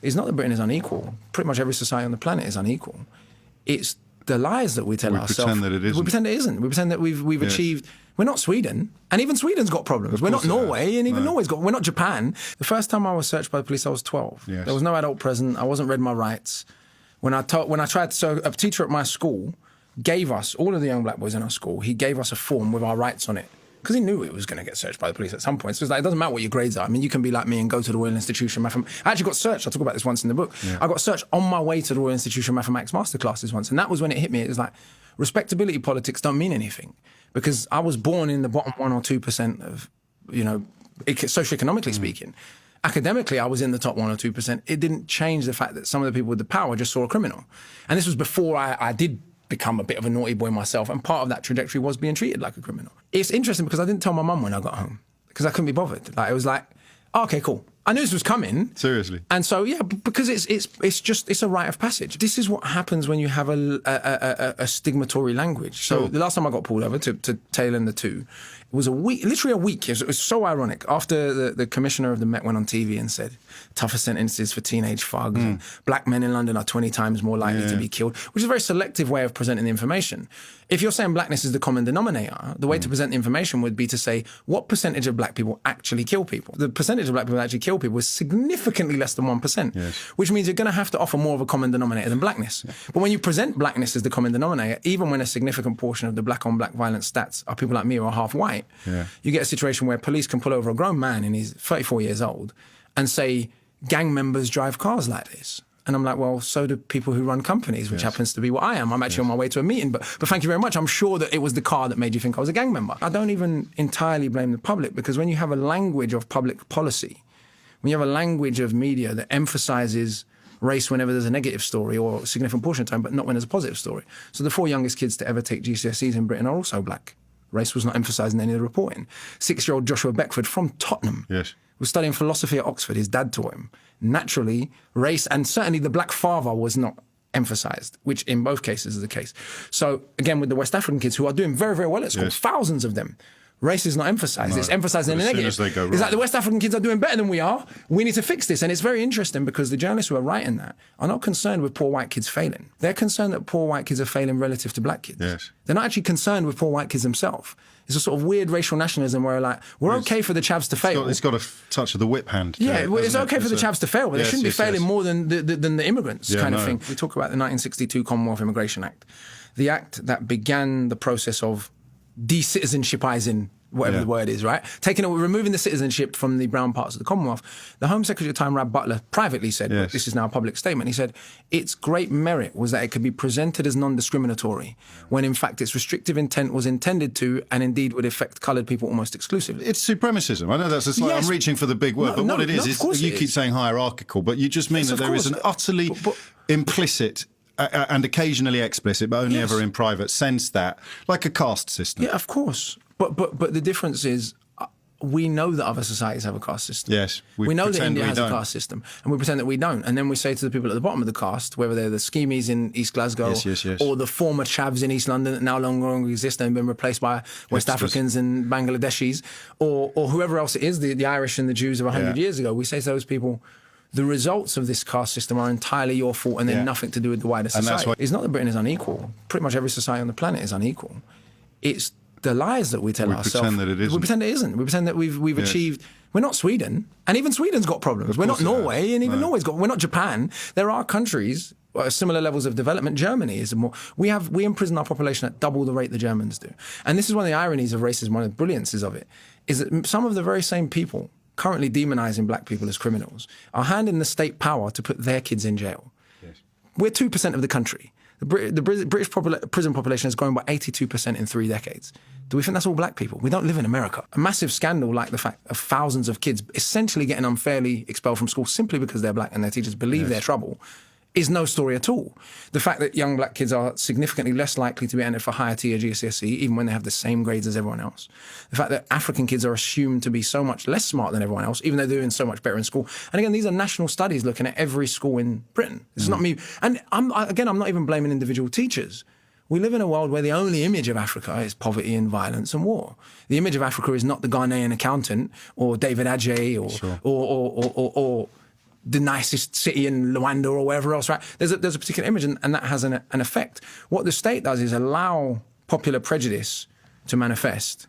is not that Britain is unequal. Pretty much every society on the planet is unequal. It's the lies that we tell ourselves. We pretend that it isn't. We pretend it isn't. We pretend that we've achieved. We're not Sweden, and even Sweden's got problems. We're not Norway, and even Norway's got. We're not Japan. The first time I was searched by the police, I was 12. Yes. There was no adult present. I wasn't read my rights. When I tried, so a teacher at my school gave us, all of the young black boys in our school, he gave us a form with our rights on it. Because he knew it was going to get searched by the police at some point. So it's like, it doesn't matter what your grades are. I mean, you can be like me and go to the Royal Institution. I actually got searched. I talk about this once in the book. Yeah. I got searched on my way to the Royal Institution Mathematics masterclasses once. And that was when it hit me. It was like, respectability politics don't mean anything. Because I was born in the bottom 1 or 2% of, socioeconomically speaking. Academically, I was in the top 1 or 2%. It didn't change the fact that some of the people with the power just saw a criminal. And this was before I did become a bit of a naughty boy myself, and part of that trajectory was being treated like a criminal. It's interesting because I didn't tell my mum when I got home because I couldn't be bothered. Like, it was like, oh, okay, cool. I knew this was coming. Seriously. And so, yeah, because it's a rite of passage. This is what happens when you have a stigmatory language. So the last time I got pulled over to tail in the two, it was literally a week. It was so ironic. After the commissioner of the Met went on TV and said, tougher sentences for teenage thugs, and black men in London are 20 times more likely to be killed, which is a very selective way of presenting the information. If you're saying blackness is the common denominator, the way to present the information would be to say, what percentage of black people actually kill people? The percentage of black people that actually kill people is significantly less than 1%, which means you're going to have to offer more of a common denominator than blackness. Yeah. But when you present blackness as the common denominator, even when a significant portion of the black-on-black violence stats are people like me who are half white, you get a situation where police can pull over a grown man and he's 34 years old and say, gang members drive cars like this. And I'm like, well, so do people who run companies, which happens to be what I am. I'm actually on my way to a meeting, but thank you very much. I'm sure that it was the car that made you think I was a gang member. I don't even entirely blame the public, because when you have a language of public policy, when you have a language of media that emphasizes race whenever there's a negative story or a significant portion of time, but not when there's a positive story. So the 4 youngest kids to ever take GCSEs in Britain are also black. Race was not emphasised in any of the reporting. 6-year-old Joshua Beckford from Tottenham was studying philosophy at Oxford. His dad taught him. Naturally, race and certainly the black father was not emphasised, which in both cases is the case. So again, with the West African kids who are doing very, very well at school, thousands of them, race is not emphasised. No, it's emphasised in the negative. As they go wrong. It's like the West African kids are doing better than we are. We need to fix this. And it's very interesting because the journalists who are writing that are not concerned with poor white kids failing. They're concerned that poor white kids are failing relative to black kids. Yes. They're not actually concerned with poor white kids themselves. It's a sort of weird racial nationalism where like, we're okay for the chavs to fail. It's got a touch of the whip hand. Yeah, it's okay for the chavs to fail, but they shouldn't be failing more than the immigrants kind of thing. We talk about the 1962 Commonwealth Immigration Act, the act that began the process of de-citizenshipizing, whatever the word is, right? Removing the citizenship from the brown parts of the Commonwealth. The Home Secretary at the time, Rab Butler, privately said, this is now a public statement, he said, its great merit was that it could be presented as non-discriminatory, when in fact its restrictive intent was intended to, and indeed would affect coloured people almost exclusively. It's supremacism. I know that's a slight, I'm reaching for the big word, but what it is you keep saying hierarchical, but you just mean that there is an utterly implicit and occasionally explicit, but only ever in private sense, that like a caste system. Yeah, of course. But the difference is, we know that other societies have a caste system. Yes. We know that India has a caste system, and we pretend that we don't. And then we say to the people at the bottom of the caste, whether they're the schemies in East Glasgow or the former chavs in East London that now no longer exist and have been replaced by West Africans and Bangladeshis, or whoever else it is, the Irish and the Jews of 100 years ago, we say to those people, the results of this caste system are entirely your fault and they're nothing to do with the wider society. It's not that Britain is unequal. Pretty much every society on the planet is unequal. It's the lies that we tell ourselves. We pretend that it isn't. We pretend it isn't. We pretend that we've achieved. We're not Sweden, and even Sweden's got problems. We're not Norway, and even Norway's got. We're not Japan. There are countries similar levels of development. Germany is more. We imprison our population at double the rate the Germans do, and this is one of the ironies of racism. One of the brilliances of it is that some of the very same people currently demonising black people as criminals are handing the state power to put their kids in jail. Yes. We're 2% of the country. The British prison population has grown by 82% in 3 decades. Do we think that's all black people? We don't live in America. A massive scandal like the fact of thousands of kids essentially getting unfairly expelled from school simply because they're black and their teachers believe they're trouble is no story at all. The fact that young black kids are significantly less likely to be entered for higher tier GCSE, even when they have the same grades as everyone else. The fact that African kids are assumed to be so much less smart than everyone else, even though they're doing so much better in school. And again, these are national studies looking at every school in Britain. This is not me. And I'm not even blaming individual teachers. We live in a world where the only image of Africa is poverty and violence and war. The image of Africa is not the Ghanaian accountant or David Adjaye or the nicest city in Luanda or wherever else, right? There's a particular image, and that has an effect. What the state does is allow popular prejudice to manifest,